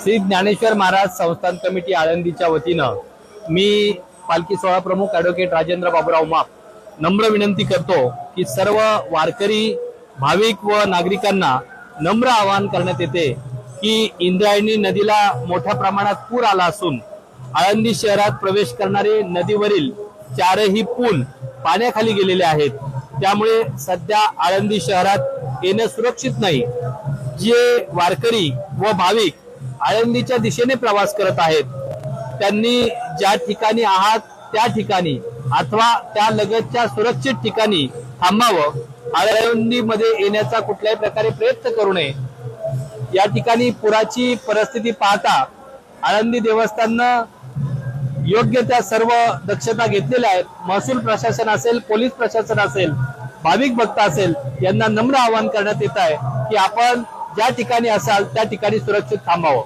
श्री ज्ञानेश्वर महाराज संस्थान कमिटी आळंदीच्या वतीनं मी पालखी सोहळा प्रमुख ॲडव्होकेट राजेंद्र बाबूराव माप नम्र विनंती करतो की सर्व वारकरी भाविक व नागरिकांना नम्र आवाहन करण्यात येते की इंद्रायणी नदीला मोठ्या प्रमाणात पूर आला असून आळंदी शहरात प्रवेश करणारे नदीवरील चारही पूल पाण्याखाली गेलेले आहेत। त्यामुळे सध्या आळंदी शहरात येणं सुरक्षित नाही। जे वारकरी व भाविक आळंदीच्या दिशेने प्रवास करत आहेत त्यांनी ज्या ठिकाणी आहात त्या ठिकाणी अथवा त्या लगतच्या सुरक्षित ठिकाणी थांबावं। आळंदीमध्ये येण्याचा कुठल्याही प्रकारे प्रयत्न करू नये। या ठिकाणी पुराची परिस्थिती पाहता आळंदी देवस्थाननं योग्य त्या सर्व दक्षता घेतलेल्या आहेत। महसूल प्रशासन असेल, पोलीस प्रशासन असेल, भाविक भक्त असेल, यांना नम्र आवाहन करण्यात येत आहे की आपण ज्या ठिकाणी असाल त्या ठिकाणी सुरक्षित थांबावं।